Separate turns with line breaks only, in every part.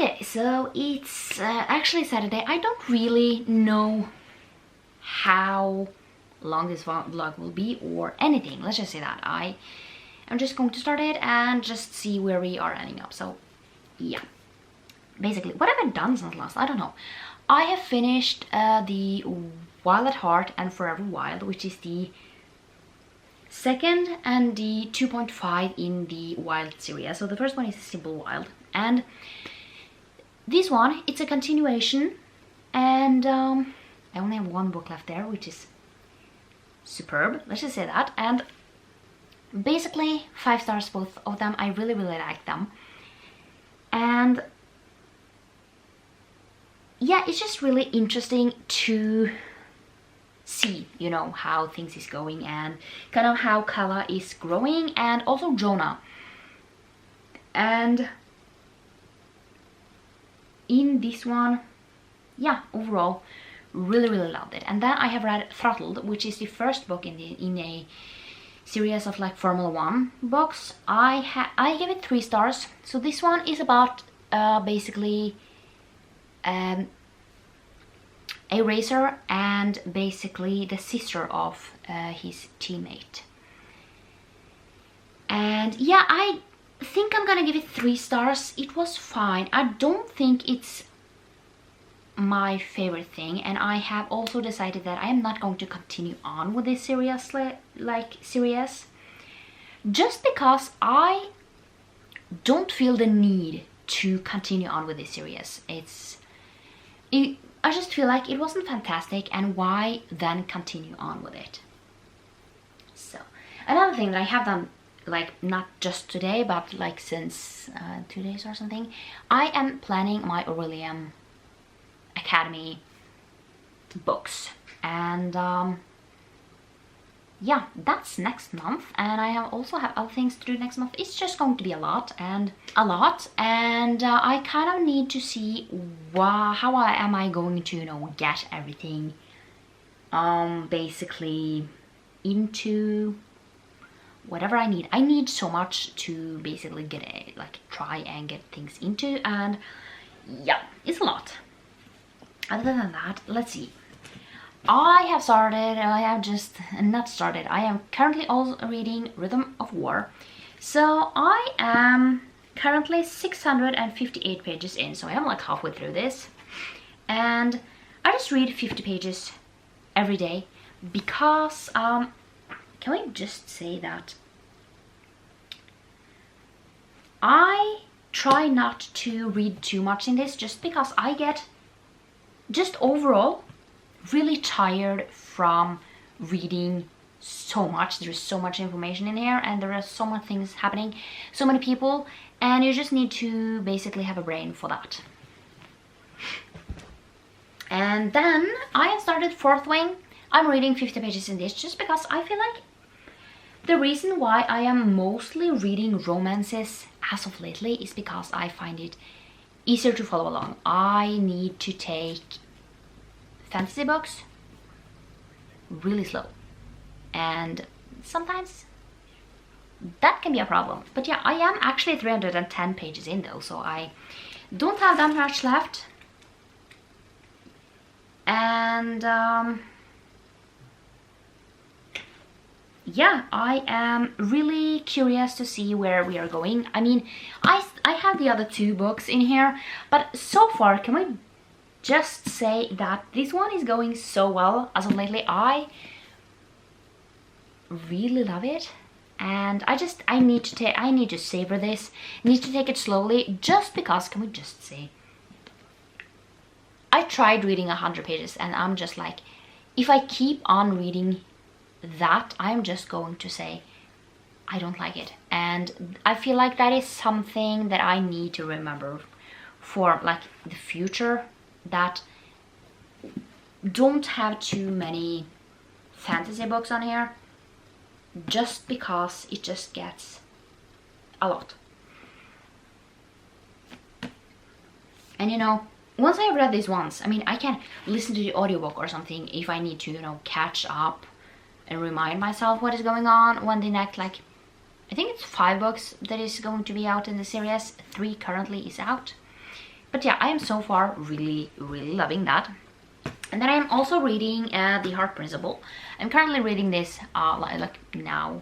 Okay, so it's actually Saturday. I don't really know how long this vlog will be or anything. Let's just say that. I'm just going to start it and just see where we are ending up. So yeah, basically, what have I done since last? I don't know. I have finished the Wild at Heart and Forever Wild, which is the second and the 2.5 in the Wild series. So the first one is Simple Wild, and this one, it's a continuation, and I only have one book left there, which is superb, let's just say that. And basically 5 stars, both of them. I really like them, and yeah, it's just really interesting to see, you know, how things is going and kind of how Kala is growing, and also Jonah. And in this one, yeah, overall really loved it. And then I have read Throttled, which is the first book in a series of like Formula 1 books. I gave it 3 stars. So this one is about basically a racer and basically the sister of his teammate. And yeah, I think I'm gonna give it 3 stars. It was fine. I don't think it's my favorite thing, and I have also decided that I am not going to continue on with this series, series, just because I don't feel the need to continue on with this series. I just feel like it wasn't fantastic, and why then continue on with it? So another thing that I have done, like not just today but like since 2 days or something, I am planning my Aurelium Academy books, and yeah, that's next month. And I also have other things to do next month. It's just going to be a lot, and I kind of need to see how am I going to, you know, get everything basically into whatever I need. I need so much to basically get try and get things into, and yeah, it's a lot. Other than that, let's see. I am currently also reading Rhythm of War. So I am currently 658 pages in, so I am like halfway through this. And I just read 50 pages every day because, can we just say that I try not to read too much in this, just because I get just overall really tired from reading so much. There's so much information in here, and there are so many things happening, so many people, and you just need to basically have a brain for that. And then I have started Fourth Wing. I'm reading 50 pages in this just because I feel like the reason why I am mostly reading romances as of lately is because I find it easier to follow along. I need to take fantasy books really slow, and sometimes that can be a problem. But yeah, I am actually 310 pages in though, so I don't have that much left. And yeah, I am really curious to see where we are going. I mean, I have the other 2 books in here, but so far, can we just say that this one is going so well as of lately. I really love it, and I need to savor this. I need to take it slowly, just because, can we just say, I tried reading 100 pages, and I'm just like, if I keep on reading that, I'm just going to say I don't like it. And I feel like that is something that I need to remember for like the future, that don't have too many fantasy books on here, just because it just gets a lot. And you know, once I have read this once, I mean, I can listen to the audiobook or something if I need to, you know, catch up and remind myself what is going on when the next, like, I think it's 5 books that is going to be out in the series. 3 currently is out. But yeah, I am so far really loving that. And then I'm also reading The Heart Principle. I'm currently reading this like now.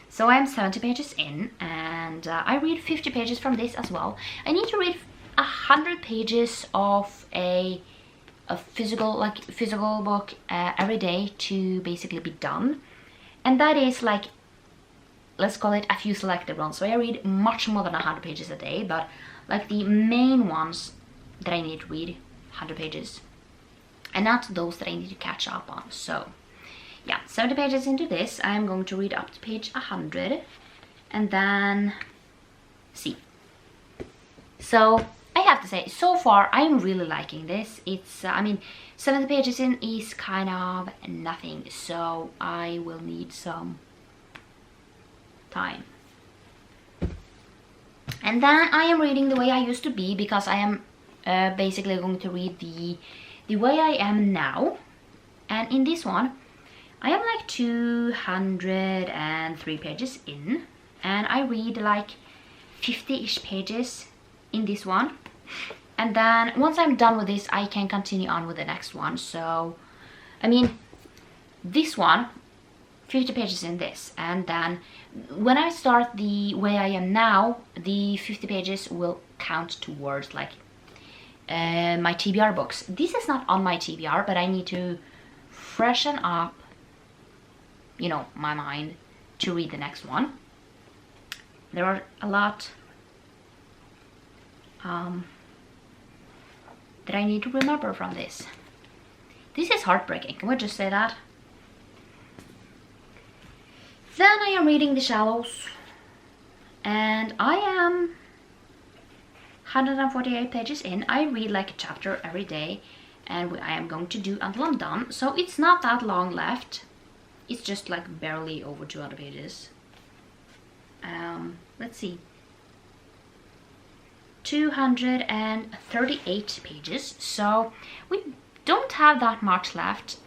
So I'm 70 pages in, and I read 50 pages from this as well. I need to read 100 pages of a physical book every day to basically be done. And that is like, let's call it a few selected ones. So I read much more than 100 pages a day, but like the main ones that I need to read 100 pages, and not those that I need to catch up on. So yeah, 70 pages into this, I'm going to read up to page 100 and then see. So I have to say, so far I'm really liking this. It's I mean, 70 pages in is kind of nothing, so I will need some time. And then I am reading The Way I Used to Be, because I am basically going to read the Way I Am Now. And in this one I am like 203 pages in, and I read like 50-ish pages in this one. And then once I'm done with this, I can continue on with the next one. So I mean, this one, 50 pages in this, and then when I start The Way I Am Now, the 50 pages will count towards like my TBR books. This is not on my TBR, but I need to freshen up, you know, my mind to read the next one. There are a lot that I need to remember from this. This is heartbreaking, can we just say that? Then I am reading The Shallows, and I am 148 pages in. I read like a chapter every day, and I am going to do until I'm done. So it's not that long left. It's just like barely over 200 pages. Let's see. 238 pages. So we don't have that much left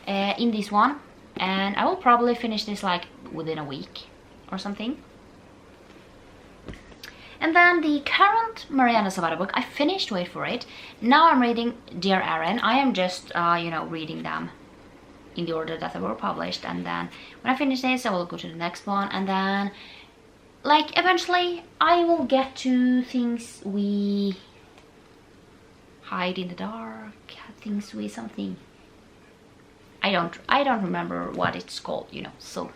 in this one. And I will probably finish this like within a week or something. And then the current Mariana Zavada book, I finished, wait for it. Now I'm reading Dear Aaron. I am just, you know, reading them in the order that they were published. And then when I finish this, I will go to the next one. And then, like, eventually I will get to Things We Hide in the Dark, Things We something. I don't remember what it's called, you know. So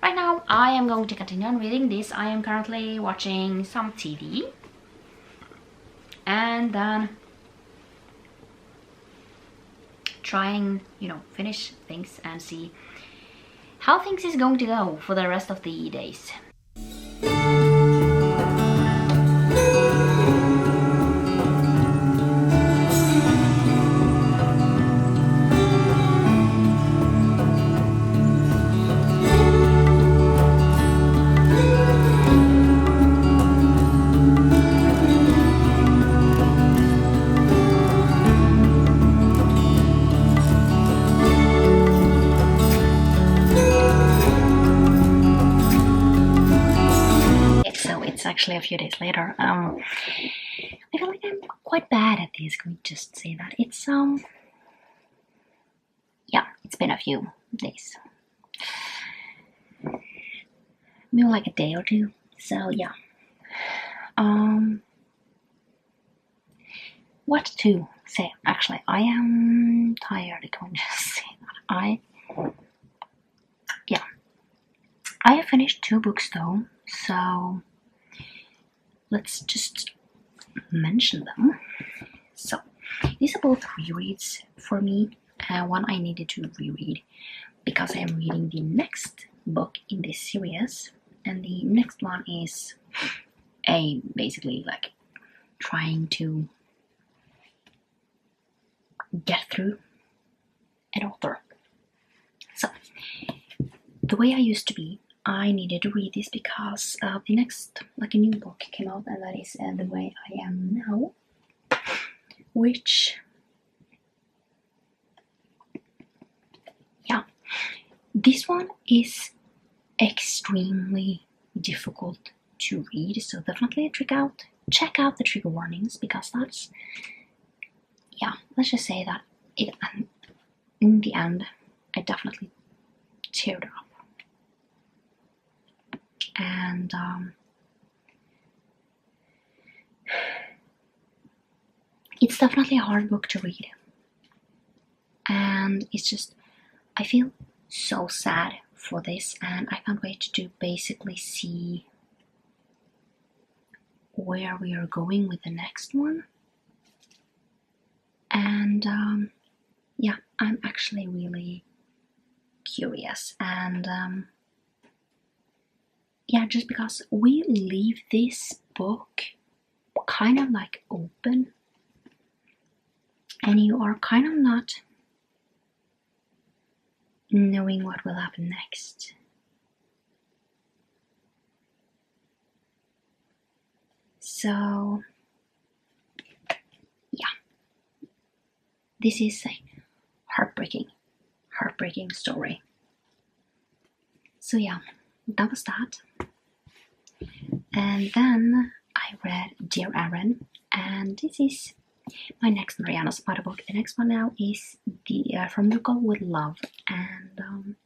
right now I am going to continue on reading this. I am currently watching some TV, and then trying, you know, finish things and see how things is going to go for the rest of the days. Actually a few days later. I feel like I'm quite bad at this. Can we just say that? It's yeah, it's been a few days, maybe like a day or two. So yeah, what to say? Actually, I am tired. Can we just say that? I have finished 2 books though, so let's just mention them. So these are both rereads for me. One I needed to reread because I am reading the next book in this series, and the next one is basically like trying to get through an author. So The Way I Used to Be, I needed to read this because the next, like, a new book came out, and that is The Way I Am Now, which, yeah, this one is extremely difficult to read, so definitely check out check out the trigger warnings, because that's, yeah, let's just say that it, in the end, I definitely teared up. And it's definitely a hard book to read. And it's just, I feel so sad for this, and I can't wait to basically see where we are going with the next one. And yeah, I'm actually really curious. And yeah, just because we leave this book kind of like open, and you are kind of not knowing what will happen next. So yeah, this is a heartbreaking story. So yeah, that was that. And then I read Dear Aaron, and this is my next Mariana Zapata book. The next one now is the From the Go with Love, and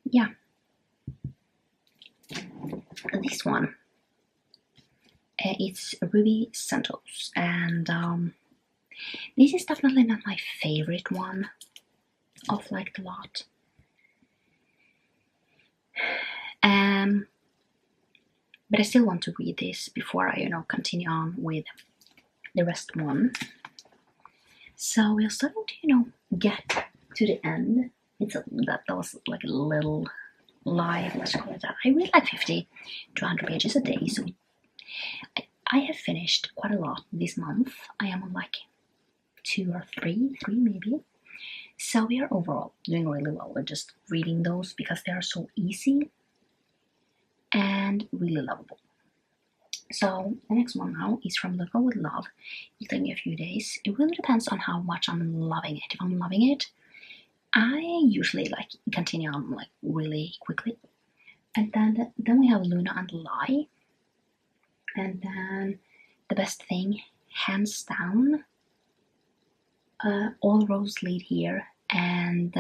yeah, this one, it's Ruby Santos, and this is definitely not my favorite one of like the lot. But I still want to read this before I, continue on with the rest one. So we're starting to, get to the end. That was like a little lie, let's call it that. I read like 50 to 100 pages a day, so I have finished quite a lot this month. I am on like 2 or 3 maybe. So we are overall doing really well with just reading those, because they are so easy and really lovable. So the next one now is From the Go with Love. It'll take me a few days. It really depends on how much I'm loving it. If I'm loving it, I usually like continue on like really quickly. And then we have Luna and Lie. And then The Best Thing, hands down, All Roads Lead Here, and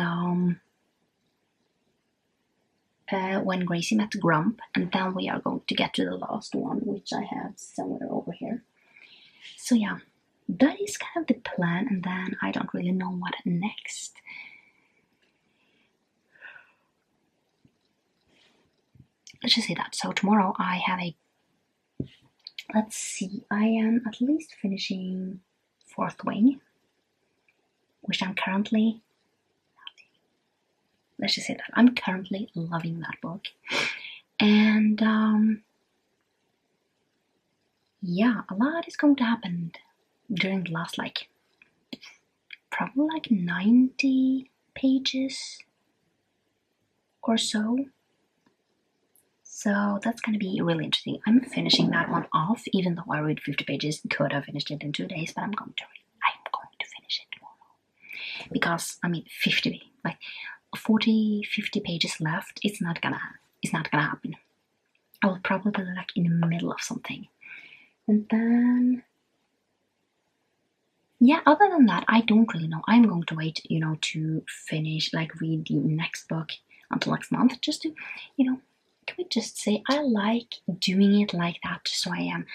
When Gracie Met Grump, and then we are going to get to the last one, which I have somewhere over here. So yeah, that is kind of the plan, and then I don't really know what next. Let's just say that. So tomorrow I have let's see, I am at least finishing Fourth Wing, which I'm currently, let's just say that I'm currently loving that book. And yeah, a lot is going to happen during the last probably 90 pages or so. So that's going to be really interesting. I'm finishing that one off, even though I read 50 pages. Could have finished it in 2 days, but I'm going to finish it tomorrow. Because 40, 50 pages left. It's not gonna happen. I will probably be like in the middle of something. And then yeah, other than that, I don't really know. I'm going to wait, to finish, read the next book until next month, just to, can we just say I like doing it like that, so I am,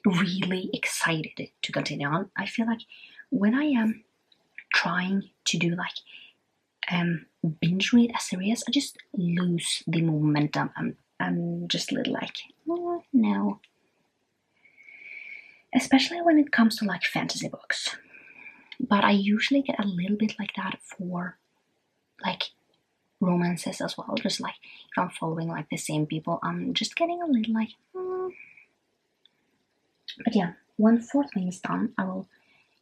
really excited to continue on. I feel like when I am trying to do binge read a series, I just lose the momentum. I'm just a little oh, no. Especially when it comes to fantasy books. But I usually get a little bit like that for romances as well. Just if I'm following the same people, I'm just getting a little But yeah, when Fourth Wing is done, I will,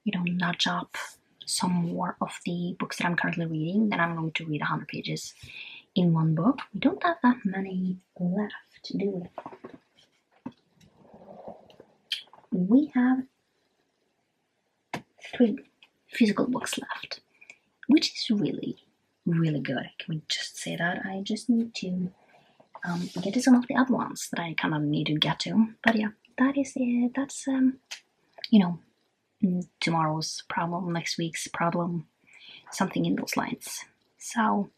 nudge up some more of the books that I'm currently reading. Then I'm going to read 100 pages in one book. We don't have that many left, do we? We have 3 physical books left, which is really, really good. Can we just say that? I just need to get to some of the other ones that I kind of need to get to. But yeah, that is it. That's you know, tomorrow's problem, next week's problem, something in those lines. So.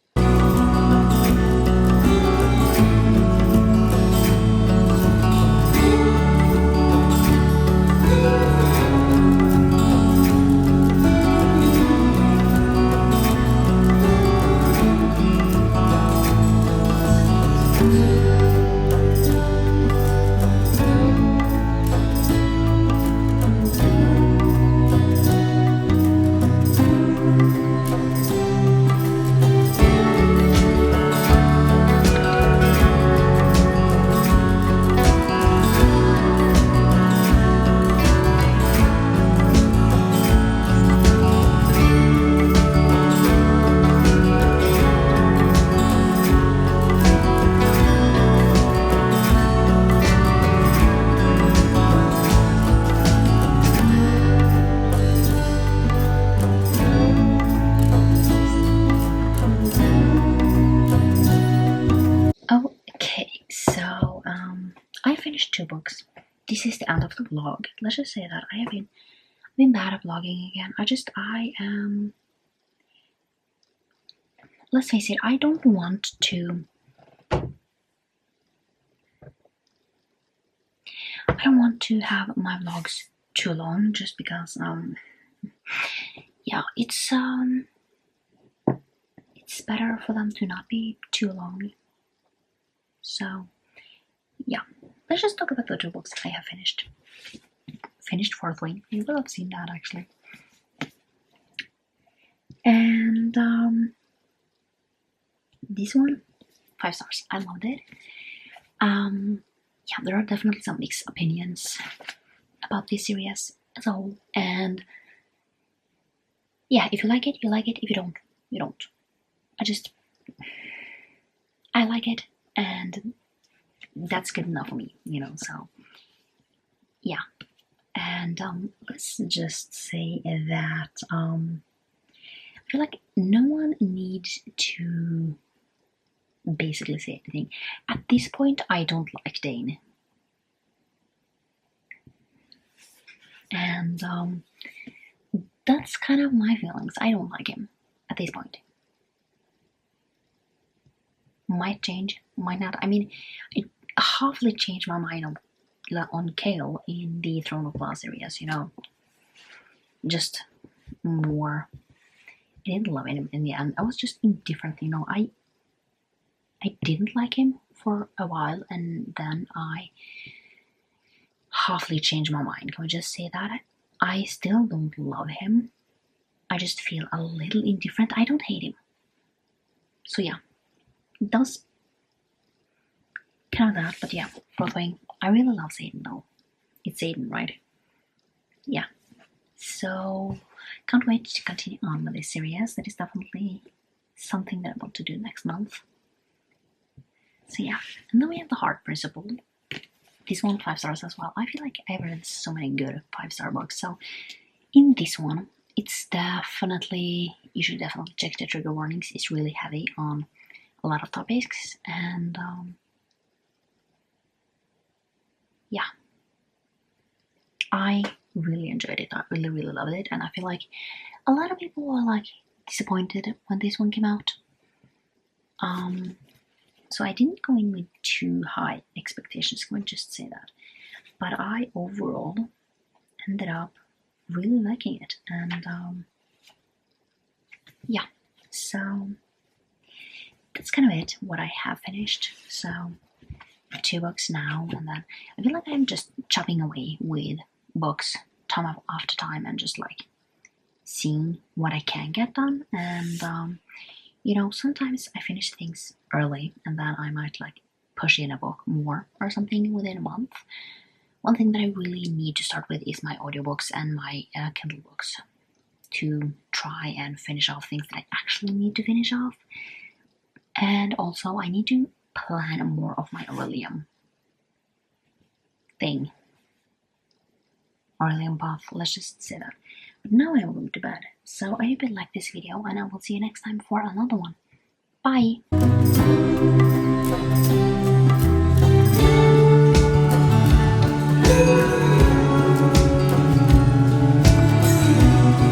Okay, so I finished 2 books. This is the end of the vlog. Let's just say that I have been bad at vlogging again. I am. Let's face it, I don't want to. I don't want to have my vlogs too long, just because yeah, it's better for them to not be too long. So yeah, let's just talk about the 2 books I have finished. Finished Fourthly. You will have seen that actually. And this one, 5 stars. I loved it. Yeah, there are definitely some mixed opinions about this series as a whole. And yeah, if you like it, you like it. If you don't, you don't. I like it, and that's good enough for me, so yeah. And let's just say that I feel like no one needs to basically say anything. At this point, I don't like Dane. And that's kind of my feelings. I don't like him at this point. Might change, might not. I mean, it halfly changed my mind on Kale in the Throne of Glass series, just more. I didn't love him in the end. I was just indifferent, I didn't like him for a while, and then I halfly changed my mind. Can we just say that? I still don't love him. I just feel a little indifferent. I don't hate him. So yeah, it does kind of that, but yeah, Fourthly. I really love Satan though. It's Satan, right? Yeah. So can't wait to continue on with this series. That is definitely something that I want to do next month. So yeah, and then we have the Heart Principle. This one 5 stars as well. I feel like I've read so many good 5-star books. So in this one, it's definitely, you should definitely check the trigger warnings. It's really heavy on a lot of topics, and yeah, I really enjoyed it. I really, really loved it, and I feel like a lot of people were like disappointed when this one came out. So I didn't go in with too high expectations, can we just say that. But I overall ended up really liking it, and yeah, so that's kind of it, what I have finished. So 2 books now, and then I feel like I'm just chopping away with books time after time and just like seeing what I can get done. And sometimes I finish things early, and then I might like push in a book more or something within a month. One thing that I really need to start with is my audiobooks and my Kindle books, to try and finish off things that I actually need to finish off. And also I need to plan more of my Aurelium thing. Aurelium path, let's just say that. But now I'm going to bed. So I hope you liked this video, and I will see you next time for another one. Bye!